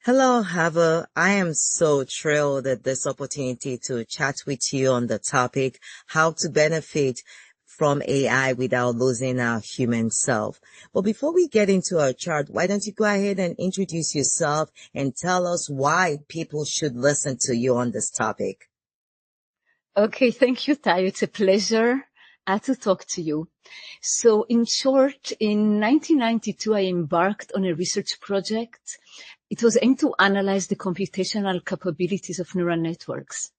Hello, Hava. I am so thrilled at this opportunity to chat with you on the topic, how to benefit from AI without losing our human self. But before we get into our chart, why don't you go ahead and introduce yourself and tell us why people should listen to you on this topic? Okay, thank you, Tayo. It's a pleasure to talk to you. So in short, in 1992, I embarked on a research project. It was aimed to analyze the computational capabilities of neural networks.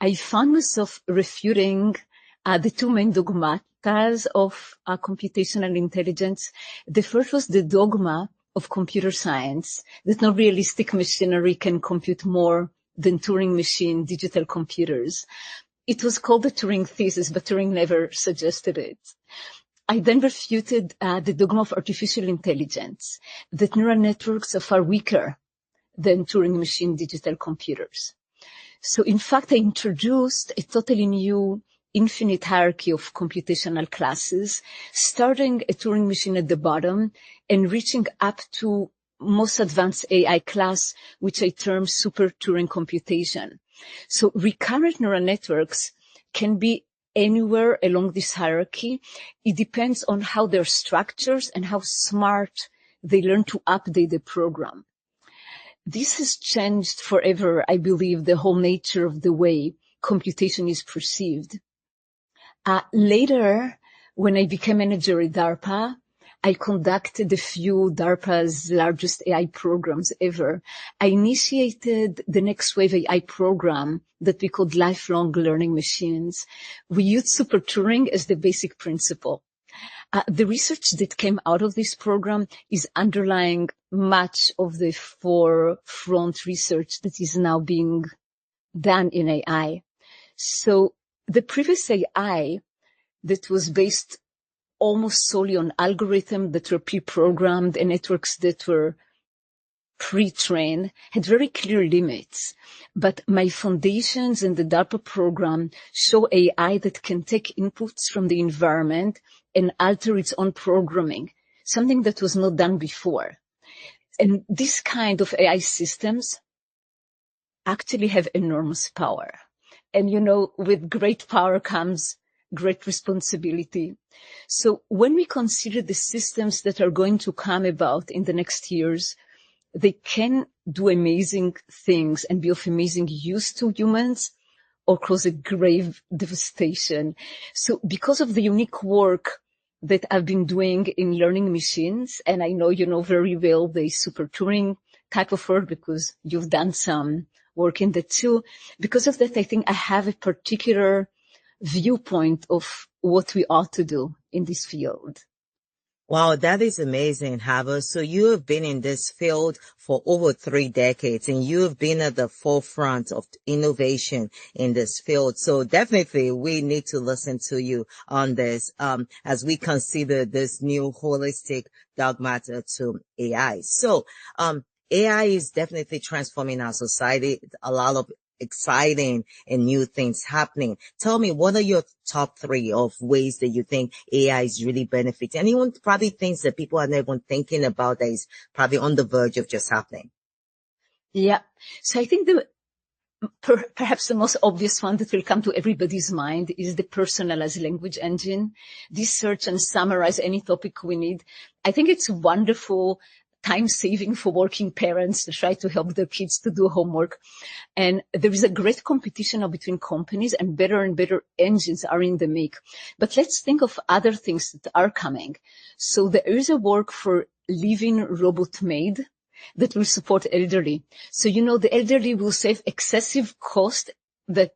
I found myself refuting the two main dogmatas of computational intelligence. The first was the dogma of computer science, that no realistic machinery can compute more than Turing machine digital computers. It was called the Turing thesis, but Turing never suggested it. I then refuted the dogma of artificial intelligence, that neural networks are far weaker than Turing machine digital computers. So in fact, I introduced a totally new infinite hierarchy of computational classes, starting a Turing machine at the bottom and reaching up to most advanced AI class, which I term super Turing computation. So recurrent neural networks can be anywhere along this hierarchy. It depends on how they're structured and how smart they learn to update the program. This has changed forever, I believe, the whole nature of the way computation is perceived. Later, when I became manager at DARPA, I conducted a few DARPA's largest AI programs ever. I initiated the next wave AI program that we called lifelong learning machines. We used super Turing as the basic principle. The research that came out of this program is underlying much of the forefront research that is now being done in AI. So the previous AI that was based almost solely on algorithms that were pre-programmed and networks that were pre-trained had very clear limits. But my foundations in the DARPA program show AI that can take inputs from the environment and alter its own programming, something that was not done before. And this kind of AI systems actually have enormous power. And, with great power comes great responsibility. So when we consider the systems that are going to come about in the next years, they can do amazing things and be of amazing use to humans or cause a grave devastation. So because of the unique work that I've been doing in learning machines, and I know you know very well the super Turing type of work because you've done some work in that too. Because of that, I think I have a particular viewpoint of what we ought to do in this field. Wow, that is amazing, Hava. So you have been in this field for over 3 decades and you have been at the forefront of innovation in this field. So definitely we need to listen to you on this, as we consider this new holistic dogmata to AI. So, AI is definitely transforming our society. A lot of exciting and new things happening. Tell me, what are your top three of ways that you think AI is really benefiting? Anyone probably thinks that people are not even thinking about that is probably on the verge of just happening. Yeah. So I think perhaps the most obvious one that will come to everybody's mind is the personalized language engine. This search and summarize any topic we need. I think it's wonderful time saving for working parents to try to help their kids to do homework. And there is a great competition now between companies and better engines are in the make. But let's think of other things that are coming. So there is a work for living robot maid that will support elderly. So, the elderly will save excessive cost that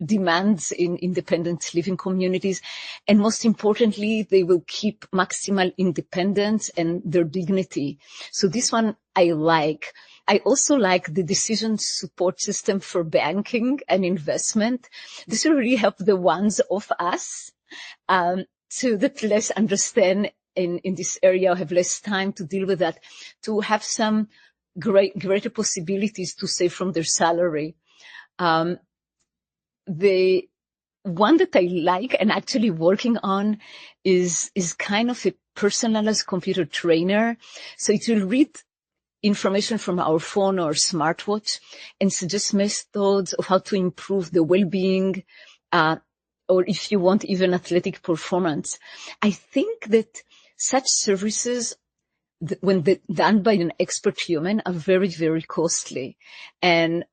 demands in independent living communities. And most importantly, they will keep maximal independence and their dignity. So this one I like. I also like the decision support system for banking and investment. This will really help the ones of us to that less understand in this area, have less time to deal with that, to have some greater possibilities to save from their salary. The one that I like and actually working on is kind of a personalized computer trainer. So it will read information from our phone or smartwatch and suggest methods of how to improve the well-being, or if you want, even athletic performance. I think that such services, when done by an expert human, are very, very costly. And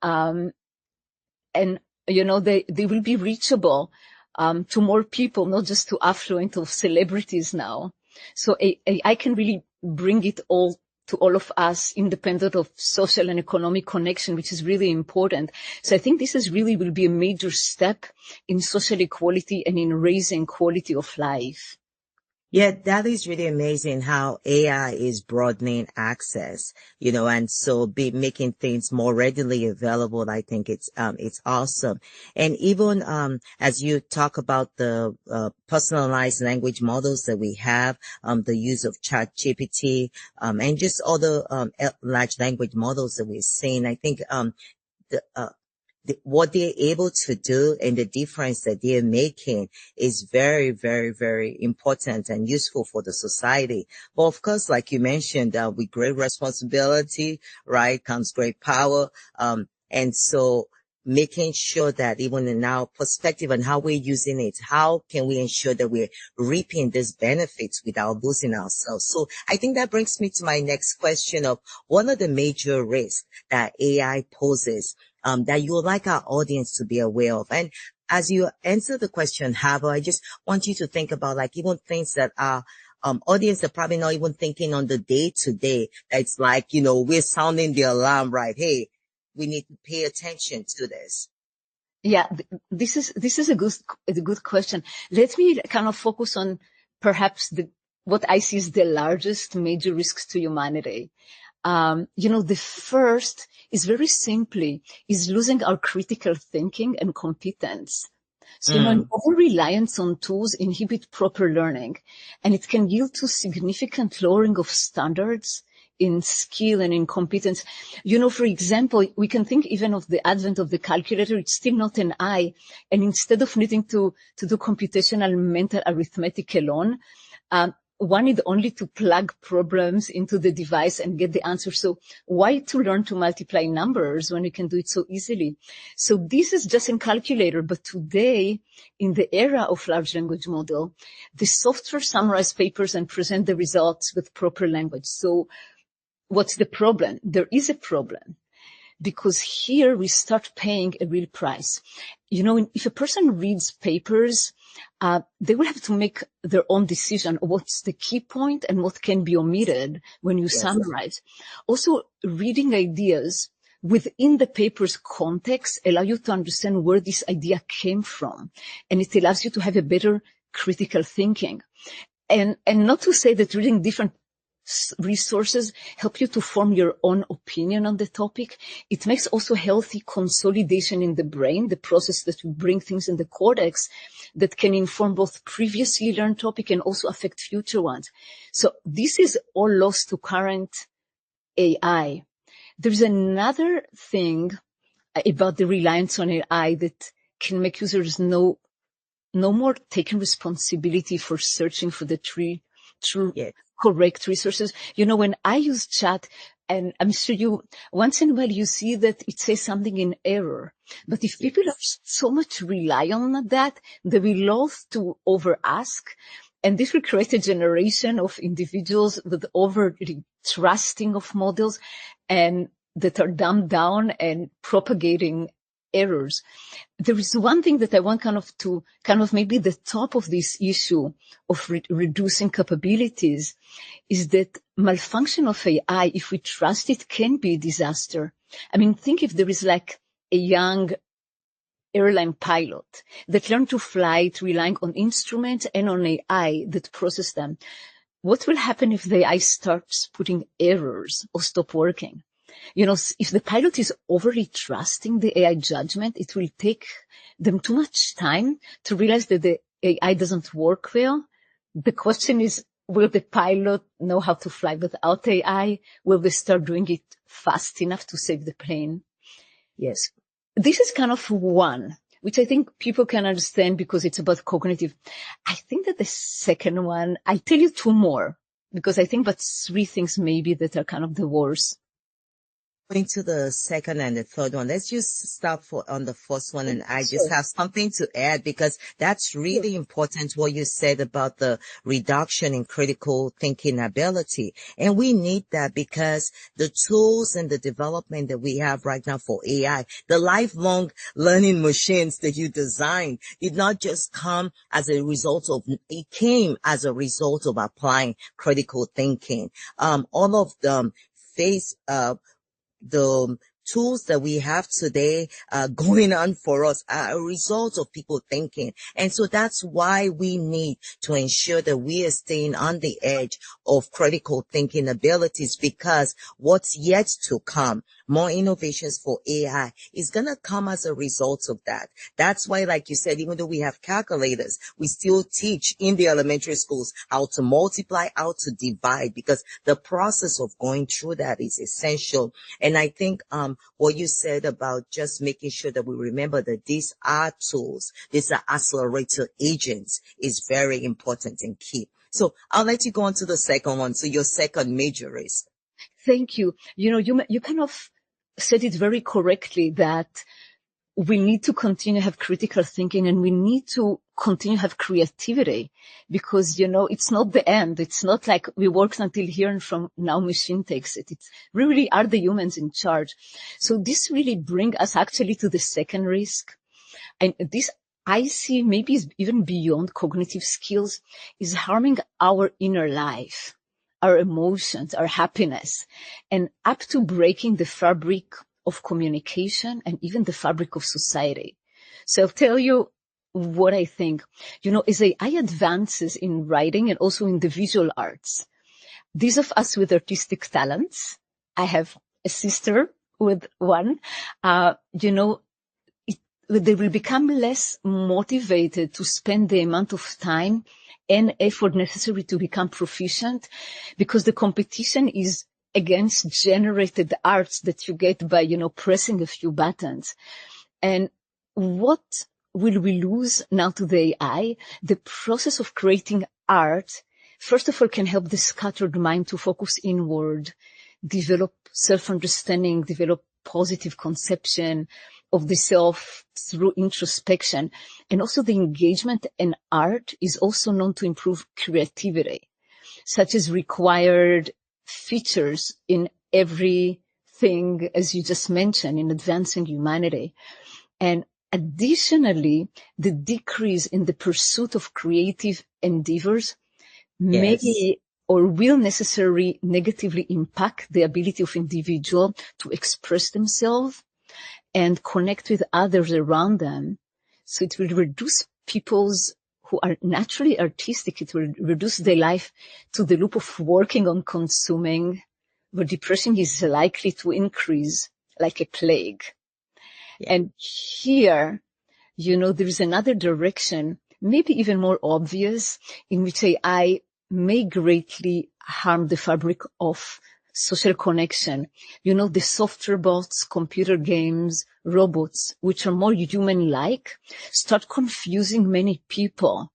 they will be reachable to more people, not just to affluent of celebrities now. So AI can really bring it all to all of us, independent of social and economic connection, which is really important. So I think this will be a major step in social equality and in raising quality of life. Yeah, that is really amazing how AI is broadening access, and so making things more readily available. I think it's awesome. And even, as you talk about the, personalized language models that we have, the use of ChatGPT, and just other, large language models that we're seeing, I think, the, what they're able to do and the difference that they're making is very, very, very important and useful for the society. But of course, like you mentioned, with great responsibility, right, comes great power. And so making sure that even in our perspective and how we're using it, how can we ensure that we're reaping these benefits without losing ourselves? So I think that brings me to my next question of one of the major risks that AI poses, that you would like our audience to be aware of. And as you answer the question, Hava, I just want you to think about like even things that our audience are probably not even thinking on the day to day. It's like, we're sounding the alarm, right? Hey, we need to pay attention to this. Yeah, this is a good question. Let me kind of focus on perhaps what I see is the largest major risks to humanity. The first is very simply is losing our critical thinking and competence. So, an over-reliance on tools inhibit proper learning, and it can yield to significant lowering of standards in skill and in competence. For example, we can think even of the advent of the calculator. It's still not an eye. And instead of needing to do computational mental arithmetic alone, one need only to plug problems into the device and get the answer. So why to learn to multiply numbers when you can do it so easily? So this is just in calculator. But today, in the era of large language model, the software summarize papers and present the results with proper language. So what's the problem? There is a problem, because here we start paying a real price. If a person reads papers, they will have to make their own decision of what's the key point and what can be omitted when you summarize. Also, reading ideas within the paper's context allow you to understand where this idea came from, and it allows you to have a better critical thinking. And not to say that reading different resources help you to form your own opinion on the topic. It makes also healthy consolidation in the brain, the process that we bring things in the cortex that can inform both previously learned topic and also affect future ones. So this is all lost to current AI. There's another thing about the reliance on AI that can make users no more taking responsibility for searching for the true correct resources. When I use chat, and I'm sure once in a while you see that it says something in error. But if people are so much rely on that, they will love to over ask. And this will create a generation of individuals with over trusting of models and that are dumbed down and propagating errors. There is one thing that I want to maybe the top of this issue of reducing capabilities is that malfunction of AI, if we trust it, can be a disaster. I mean, think if there is like a young airline pilot that learned to fly relying on instruments and on AI that process them. What will happen if the AI starts putting errors or stop working? If the pilot is overly trusting the AI judgment, it will take them too much time to realize that the AI doesn't work well. The question is, will the pilot know how to fly without AI? Will they start doing it fast enough to save the plane? Yes. This is kind of one, which I think people can understand because it's about cognitive. I think that the second one, I tell you two more, because I think about three things maybe that are kind of the worst. going to the second and the third one. Let's just stop on the first one. And I just Sure. have something to add because that's Sure. really important what you said about the reduction in critical thinking ability. And we need that because the tools and the development that we have right now for AI, the lifelong learning machines that you designed did not just come as a result of, it came as a result of applying critical thinking. All of them face, the tools that we have today going on for us are a result of people thinking. And so that's why we need to ensure that we are staying on the edge of critical thinking abilities, because what's yet to come, more innovations for AI, is going to come as a result of that. That's why, like you said, even though we have calculators, we still teach in the elementary schools how to multiply, how to divide, because the process of going through that is essential. And I think what you said about just making sure that we remember that these are tools, these are accelerator agents, is very important and key. So I'll let you go on to the second one. So your second major risk. Thank you. You kind of said it very correctly that we need to continue to have critical thinking and we need to continue to have creativity because, it's not the end. It's not like we worked until here and from now machine takes it. It's really are the humans in charge. So this really brings us actually to the second risk. And this I see maybe is even beyond cognitive skills, is harming our inner life, our emotions, our happiness, and up to breaking the fabric of communication and even the fabric of society. So I'll tell you what I think. As AI advances in writing and also in the visual arts, these of us with artistic talents, I have a sister with one, they will become less motivated to spend the amount of time and effort necessary to become proficient because the competition is against generated arts that you get by, pressing a few buttons. And what will we lose now to the AI? The process of creating art, first of all, can help the scattered mind to focus inward, develop self-understanding, develop positive conception of the self through introspection. And also the engagement in art is also known to improve creativity, such as required features in everything, as you just mentioned, in advancing humanity. And additionally, the decrease in the pursuit of creative endeavors may or will necessarily negatively impact the ability of individual to express themselves and connect with others around them. So it will reduce people's who are naturally artistic. It will reduce their life to the loop of working on consuming, where depression is likely to increase like a plague. Yeah. And here, there is another direction, maybe even more obvious, in which AI may greatly harm the fabric of social connection. The software bots, computer games, robots, which are more human-like, start confusing many people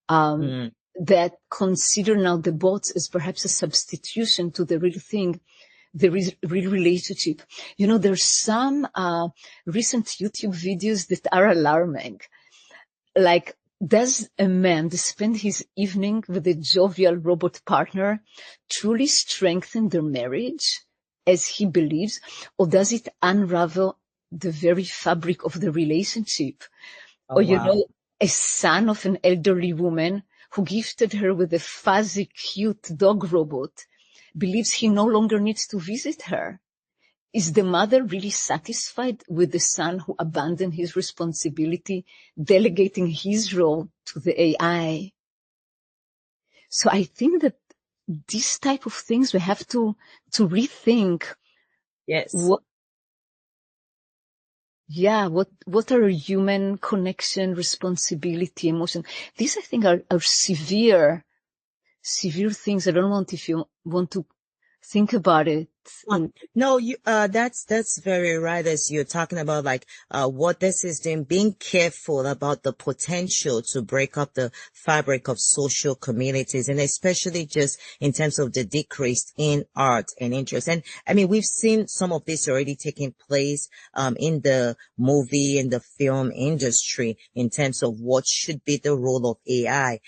that consider now the bots as perhaps a substitution to the real thing, the real relationship. There's some recent YouTube videos that are alarming. Like, does a man spend his evening with a jovial robot partner truly strengthen their marriage as he believes, or does it unravel the very fabric of the relationship? Or, a son of an elderly woman who gifted her with a fuzzy, cute dog robot believes he no longer needs to visit her. Is the mother really satisfied with the son who abandoned his responsibility, delegating his role to the AI? So I think that these type of things we have to rethink. Yes. What are human connection, responsibility, emotion? These, I think, are severe things. I don't want if you want to think about it. No, that's very right. As you're talking about, like, what this is doing, being careful about the potential to break up the fabric of social communities, and especially just in terms of the decrease in art and interest. And I mean, we've seen some of this already taking place, in the movie and the film industry in terms of what should be the role of AI.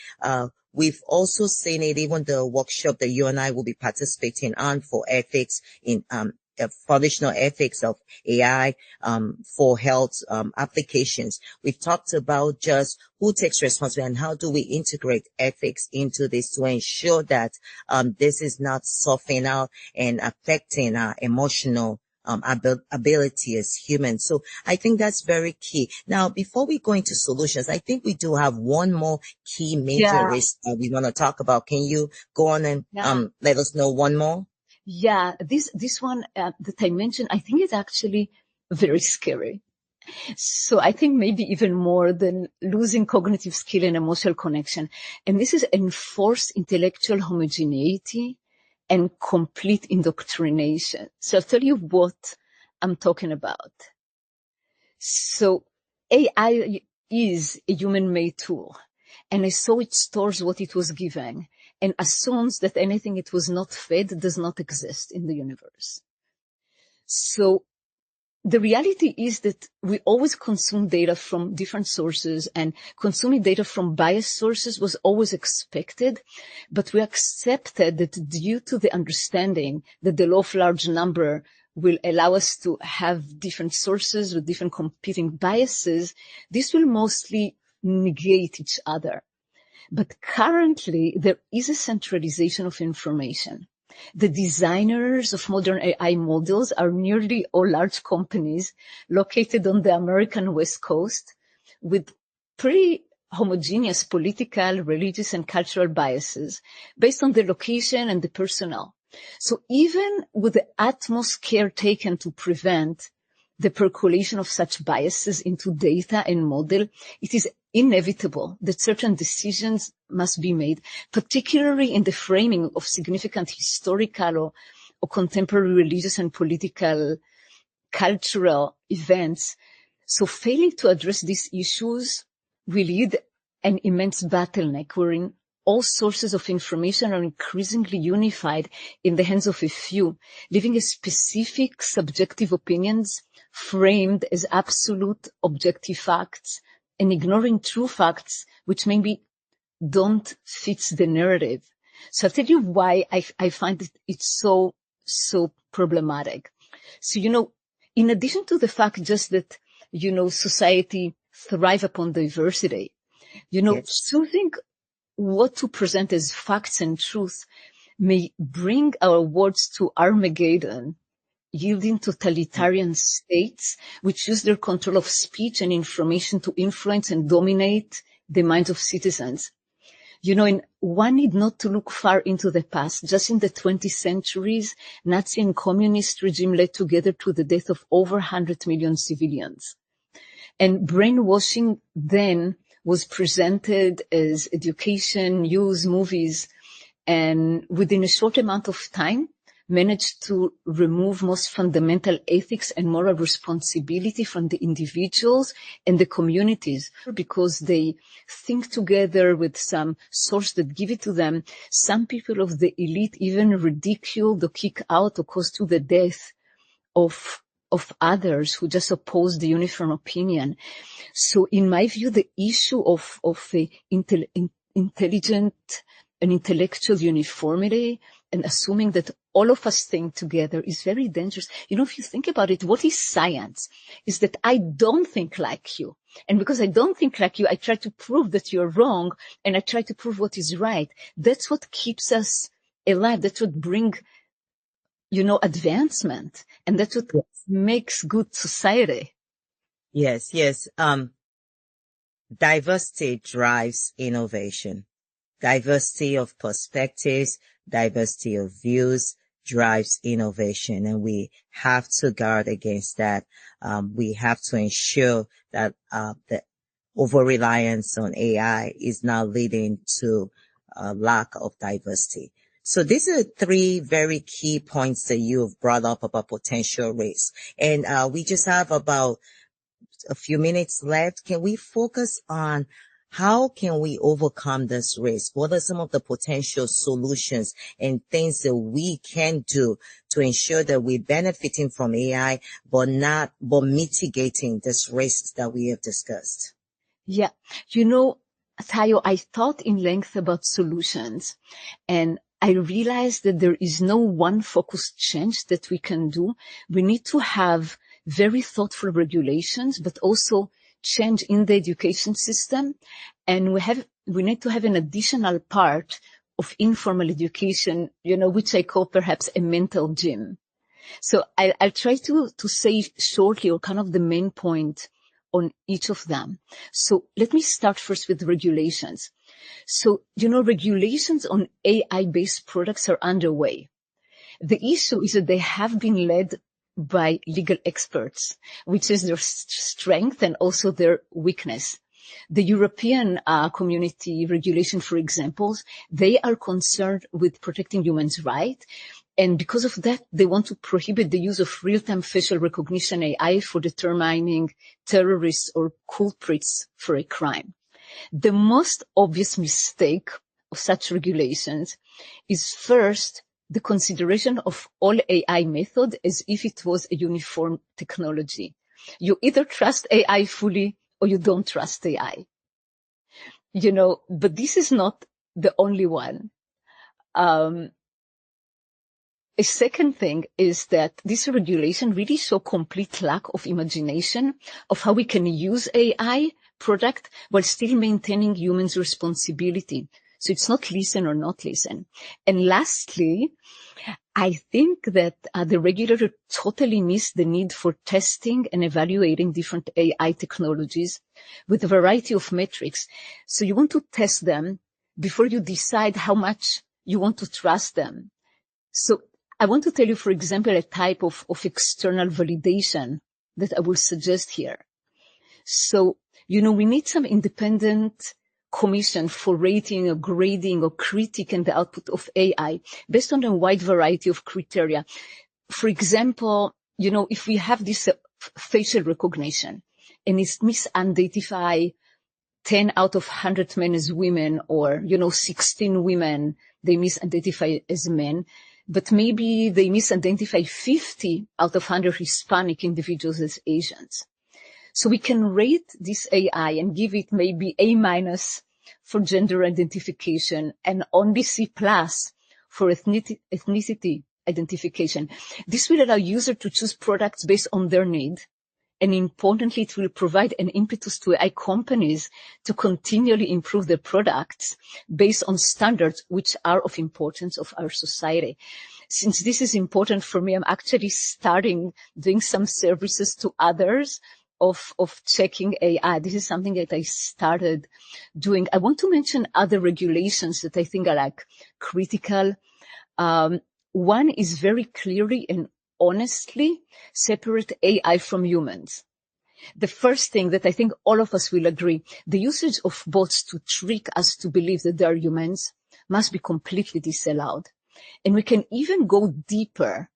We've also seen it, even the workshop that you and I will be participating on for ethics in, foundational ethics of AI, for health, applications. We've talked about just who takes responsibility and how do we integrate ethics into this to ensure that, this is not softening out and affecting our emotional ability as humans. So I think that's very key. Now, before we go into solutions, I think we do have one more key major risk we want to talk about. Can you go on and let us know one more? Yeah, this one that I mentioned, I think is actually very scary. So I think maybe even more than losing cognitive skill and emotional connection. And this is enforced intellectual homogeneity and complete indoctrination. So I'll tell you what I'm talking about. So AI is a human-made tool, and so it stores what it was given and assumes that anything it was not fed does not exist in the universe. So the reality is that we always consume data from different sources, and consuming data from biased sources was always expected, but we accepted that due to the understanding that the law of large number will allow us to have different sources with different competing biases, this will mostly negate each other. But currently, there is a centralization of information. The designers of modern AI models are nearly all large companies located on the American West Coast with pretty homogeneous political, religious, and cultural biases based on the location and the personnel. So even with the utmost care taken to prevent the percolation of such biases into data and model, it is inevitable that certain decisions must be made, particularly in the framing of significant historical or contemporary religious and political cultural events. So failing to address these issues will lead an immense bottleneck wherein all sources of information are increasingly unified in the hands of a few, leaving a specific subjective opinions framed as absolute objective facts and ignoring true facts which maybe don't fit the narrative. So I'll tell you why I find it's so problematic. So, in addition to the fact just that, society thrive upon diversity, choosing what to present as facts and truth may bring our words to Armageddon, yielding totalitarian states which use their control of speech and information to influence and dominate the minds of citizens. And one need not to look far into the past. Just in the 20th centuries, Nazi and communist regime led together to the death of over 100 million civilians. And brainwashing then was presented as education, news, movies, and within a short amount of time, managed to remove most fundamental ethics and moral responsibility from the individuals and the communities because they think together with some source that give it to them. Some people of the elite even ridiculed or kick out or cause to the death of others who just oppose the uniform opinion. So in my view, the issue of the intelligent and intellectual uniformity and assuming that all of us think together is very dangerous. If you think about it, what is science? Is that I don't think like you. And because I don't think like you, I try to prove that you're wrong and I try to prove what is right. That's what keeps us alive. That's what brings, advancement. And that's what makes good society. Yes. Diversity drives innovation. Diversity of perspectives, diversity of views drives innovation, and we have to guard against that. We have to ensure that the over-reliance on AI is not leading to a lack of diversity. So these are three very key points that you've brought up about potential risk. And we just have about a few minutes left. Can we focus on how can we overcome this risk? What are some of the potential solutions and things that we can do to ensure that we're benefiting from AI, but mitigating this risks that we have discussed? Yeah. You know, Tayo, I thought in length about solutions, and I realized that there is no one focused change that we can do. We need to have very thoughtful regulations, but also change in the education system. And we need to have an additional part of informal education, which I call perhaps a mental gym. So I'll try to say shortly, or kind of the main point on each of them. So let me start first with regulations. So, regulations on AI-based products are underway. The issue is that they have been led by legal experts, which is their strength and also their weakness. The European community regulation, for example, they are concerned with protecting humans' rights. And because of that, they want to prohibit the use of real-time facial recognition AI for determining terrorists or culprits for a crime. The most obvious mistake of such regulations is first the consideration of all AI methods as if it was a uniform technology. You either trust AI fully or you don't trust AI. But this is not the only one. A second thing is that this regulation really show complete lack of imagination of how we can use AI product while still maintaining humans' responsibility. So it's not listen or not listen. And lastly, I think that the regulator totally missed the need for testing and evaluating different AI technologies with a variety of metrics. So you want to test them before you decide how much you want to trust them. So I want to tell you, for example, a type of external validation that I will suggest here. So, we need some independent commission for rating or grading or critiquing the output of AI based on a wide variety of criteria. For example, if we have this facial recognition and it's misidentify 10 out of 100 men as women, or, 16 women, they misidentify as men, but maybe they misidentify 50 out of 100 Hispanic individuals as Asians. So we can rate this AI and give it maybe A- for gender identification and only C+ for ethnicity identification. This will allow users to choose products based on their need. And importantly, it will provide an impetus to AI companies to continually improve their products based on standards which are of importance of our society. Since this is important for me, I'm actually doing some services to others of checking AI. This is something that I started doing. I want to mention other regulations that I think are critical. One is very clearly and honestly separate AI from humans. The first thing that I think all of us will agree, the usage of bots to trick us to believe that they are humans must be completely disallowed. And we can even go deeper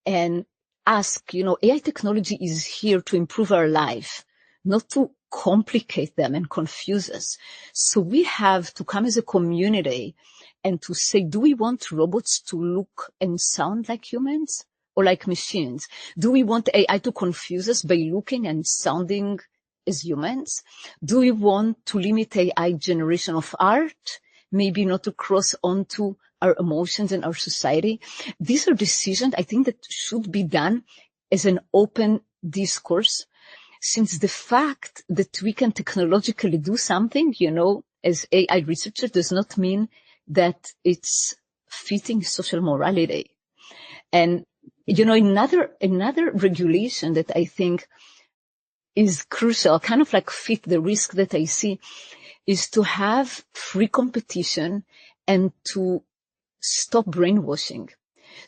and ask, AI technology is here to improve our life, not to complicate them and confuse us. So we have to come as a community and to say, do we want robots to look and sound like humans or like machines? Do we want AI to confuse us by looking and sounding as humans? Do we want to limit AI generation of art? Maybe not to cross onto our emotions and our society. These are decisions I think that should be done as an open discourse, since the fact that we can technologically do something, as AI researcher, does not mean that it's fitting social morality. And, another regulation that I think is crucial, kind of fit the risk that I see, is to have free competition and to stop brainwashing.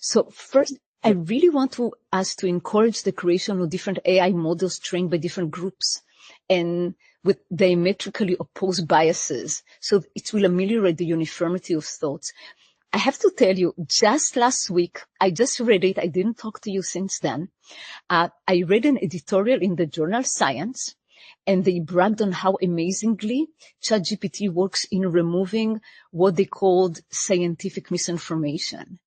So first, I really want us to encourage the creation of different AI models trained by different groups and with diametrically opposed biases, so it will ameliorate the uniformity of thoughts. I have to tell you, just last week, I just read it. I didn't talk to you since then. I read an editorial in the journal Science, and they bragged on how amazingly ChatGPT works in removing what they called scientific misinformation.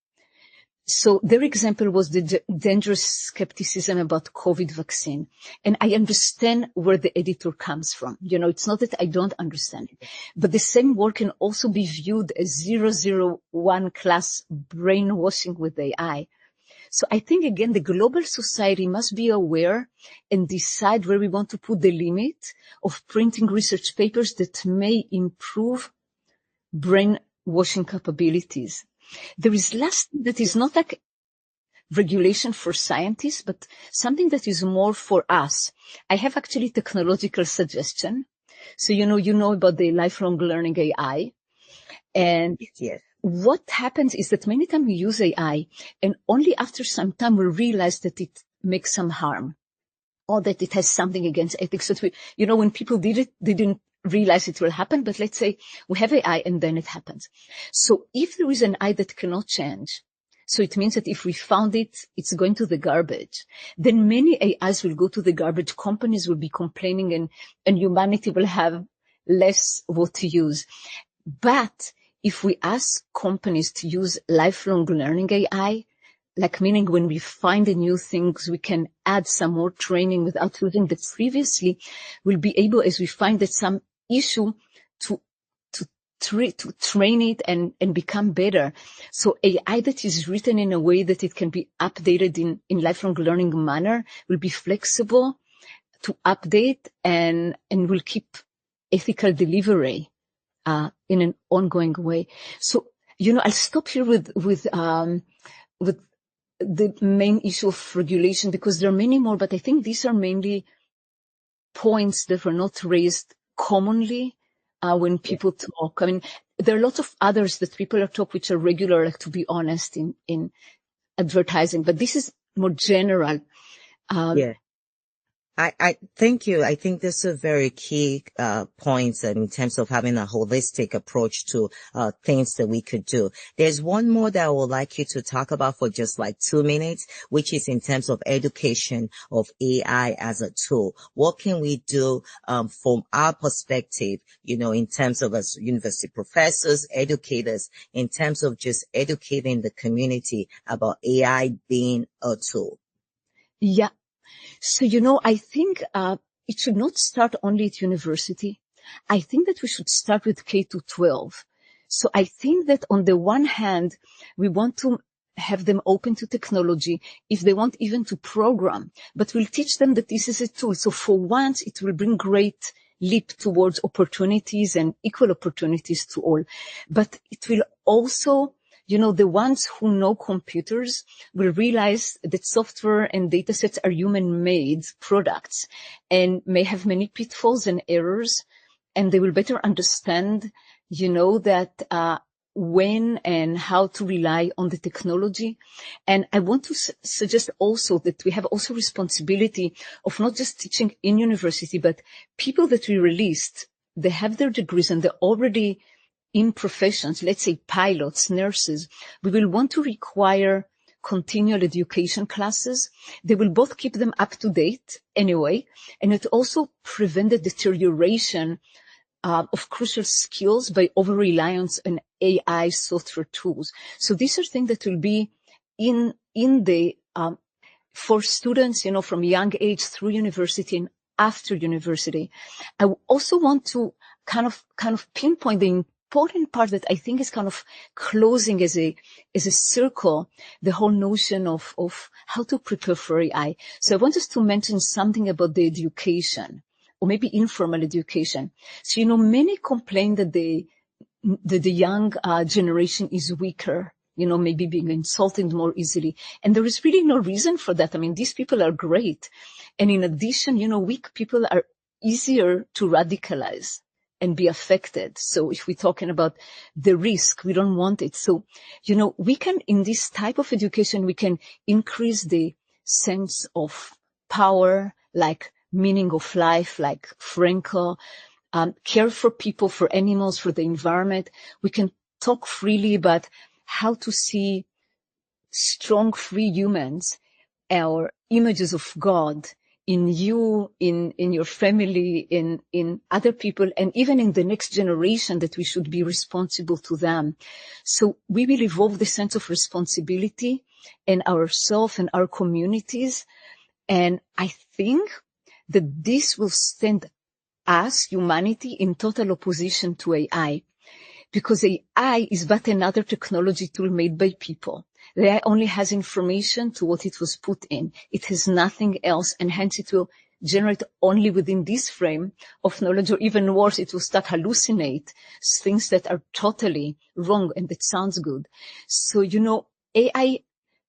So their example was the dangerous skepticism about COVID vaccine. And I understand where the editor comes from. It's not that I don't understand it, but the same work can also be viewed as 001 class brainwashing with AI. So I think, again, the global society must be aware and decide where we want to put the limit of printing research papers that may improve brainwashing capabilities. There is last that is not like regulation for scientists, but something that is more for us. I have actually technological suggestion. So, you know about the lifelong learning AI. And Yes. What happens is that many times we use AI, and only after some time we realize that it makes some harm, or that it has something against ethics. That when people did it, they didn't realize it will happen. But let's say we have AI and then it happens. So if there is an AI that cannot change, so it means that if we found it, it's going to the garbage. Then many AIs will go to the garbage. Companies will be complaining, and humanity will have less what to use. But if we ask companies to use lifelong learning AI, like meaning when we find the new things, we can add some more training without using that previously, we'll be able, as we find that some issue, to train it and become better. So AI that is written in a way that it can be updated in lifelong learning manner will be flexible to update and will keep ethical delivery in an ongoing way. So, I'll stop here with the main issue of regulation, because there are many more, but I think these are mainly points that were not raised commonly when people talk. I mean, there are lots of others that people are talk which are regular, like, to be honest, in advertising, but this is more general. Yeah. I thank you. I think this is very key points in terms of having a holistic approach to things that we could do. There's one more that I would like you to talk about for just like 2 minutes, which is in terms of education of AI as a tool. What can we do from our perspective, in terms of as university professors, educators, in terms of just educating the community about AI being a tool? Yeah. So, I think it should not start only at university. I think that we should start with K-12. So I think that on the one hand, we want to have them open to technology if they want even to program, but we'll teach them that this is a tool. So for once, it will bring great leap towards opportunities and equal opportunities to all. But it will also, the ones who know computers will realize that software and data sets are human-made products and may have many pitfalls and errors, and they will better understand, that when and how to rely on the technology. And I want to suggest also that we have also responsibility of not just teaching in university, but people that we released, they have their degrees and they're already in professions, let's say pilots, nurses. We will want to require continual education classes. They will both keep them up to date anyway, and it also prevent the deterioration of crucial skills by over-reliance on AI software tools. So these are things that will be in the, for students, from young age through university and after university. I also want to kind of pinpoint the important part that I think is kind of closing as a circle, the whole notion of how to prepare for AI. So I want us to mention something about the education, or maybe informal education. So, many complain that the young generation is weaker, maybe being insulted more easily. And there is really no reason for that. I mean, these people are great. And in addition, weak people are easier to radicalize and be affected. So if we're talking about the risk, we don't want it. So, we can, in this type of education, we can increase the sense of power, like meaning of life, like Frankel, care for people, for animals, for the environment. We can talk freely, but how to see strong, free humans, our images of God in you, in your family, in other people, and even in the next generation, that we should be responsible to them. So we will evolve the sense of responsibility in ourselves and our communities. And I think that this will stand us, humanity, in total opposition to AI. Because AI is but another technology tool made by people. The AI only has information to what it was put in. It has nothing else, and hence it will generate only within this frame of knowledge, or even worse, it will start hallucinate things that are totally wrong and that sounds good. So, AI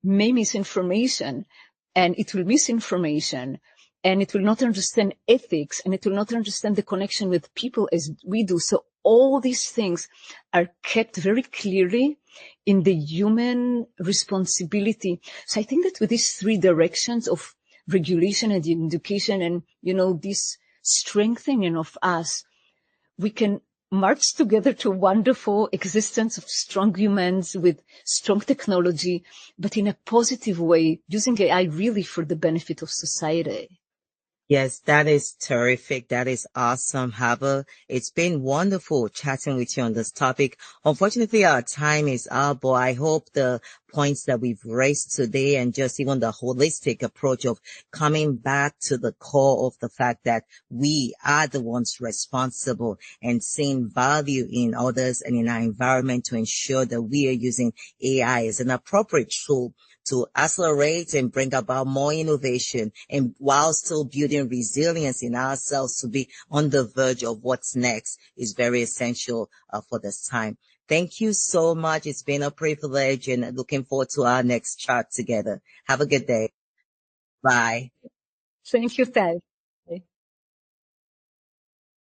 may misinformation, and it will misinformation, and it will not understand ethics, and it will not understand the connection with people as we do. So all these things are kept very clearly in the human responsibility. So I think that with these three directions of regulation and education and, this strengthening of us, we can march together to a wonderful existence of strong humans with strong technology, but in a positive way, using AI really for the benefit of society. Yes, that is terrific. That is awesome, Hava. It's been wonderful chatting with you on this topic. Unfortunately, our time is up, but I hope the points that we've raised today, and just even the holistic approach of coming back to the core of the fact that we are the ones responsible, and seeing value in others and in our environment to ensure that we are using AI as an appropriate tool to accelerate and bring about more innovation, and while still building resilience in ourselves to be on the verge of what's next, is very essential for this time. Thank you so much. It's been a privilege, and looking forward to our next chat together. Have a good day. Bye. Thank you, Tal.